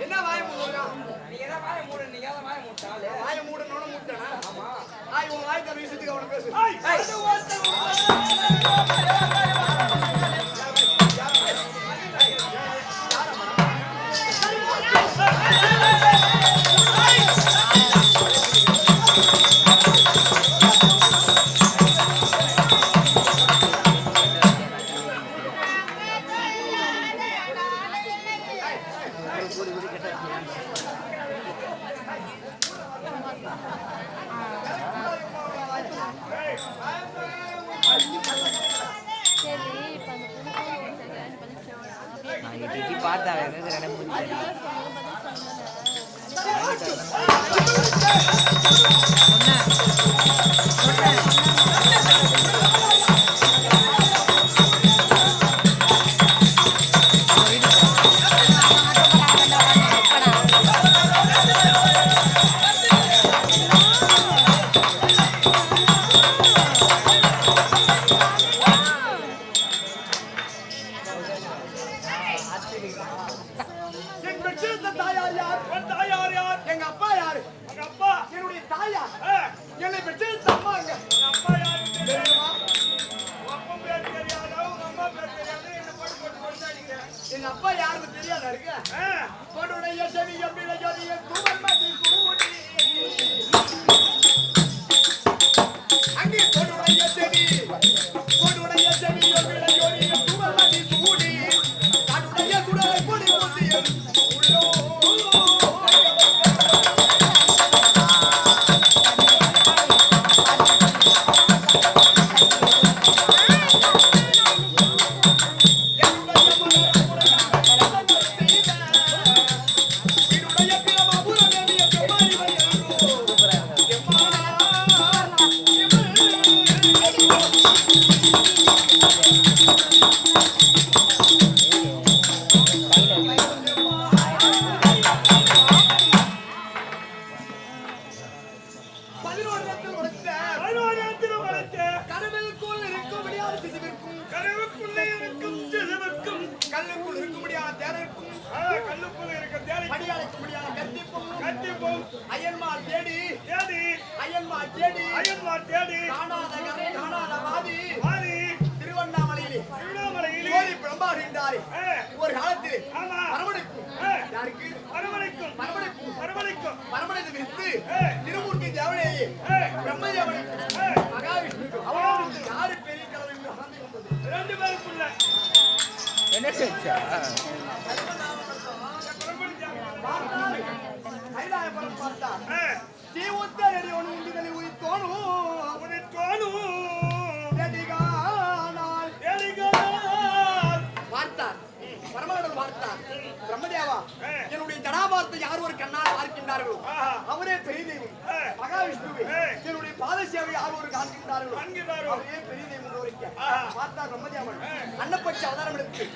என்ன வாய மூடுறா? நீங்க என்ன வாய மூடு? நீங்க ஏன் வாய மூட்டாலே? வாய மூடணும்னு மூட்டனா? ஆமா. உன் வாய் தர விஷயத்துக்கு அவன பேசு. பார்த்தா எங்க அப்பா யாரு? எங்க அப்பா என்னுடைய தாயா. என்னை பெற்றெடுத்த அம்மா எங்க? எங்க அப்பா யாரு தெரியுமா? அப்பா பேர் தெரியாதா? உங்க அம்மா பேர் தெரியாதா? என்ன போட்டு கொண்டாடிங்க. எங்க அப்பா யாருன்னு தெரியாதா இருக்கு? கொடுடைய செவிய பிழையறிய குவன்மதி கூடி அங்கே கொடுடைய செவிய பிழையறிய குவன்மதி கூடி கடுடைய சுடலை பொடி ஊசியல் உள்ளோ ஒரு காலத்தில் பரமனைக்கு வித்து திருமூர்த்தி தேவனையே பிரம்மதேவனை மகாவிஷ்ணு யாரு பெரிய கடவுள் ரெண்டு பேருக்குள்ள என்ன செஞ்சா கைலாயபுரம் பார்த்தா தீவுத்தரடி ஒன்று உண்டுதலை உயிர்த்தோணும் பார்த்தார் பரமகடல் பார்த்தார். பிரம்மதேவா என்னுடைய ஜடாபாரத்தை யார் ஒரு கண்ணால் பார்க்கின்றார்களோ அவரே பெரிய தெய்வம். மகாவிஷ்ணுவை என்னுடைய பாத சேவை யார் ஒரு காண்கின்றார்களோ அவரே பெரிய தெய்வம் வைக்க பார்த்தார். பிரம்மதேவன் அன்னப்பட்சி அவதாரம் எடுத்து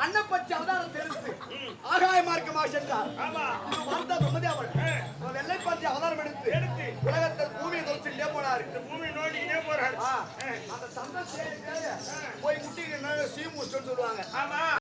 அன்னப்பட்சி அவதாரத்தை எடுத்து ஆகாய மார்க்கமாக சென்றார். பார்த்தா பிரம்மதேவன் வெள்ளைப்பட்சி அவதாரம் எடுத்து உலகத்தில் பூமியை தோற்றிலே போனார். பூமி நோண்டினே போறார். அந்த சந்தோஷம் போய் முட்டி சீமூச்சு சொல்லுவாங்க.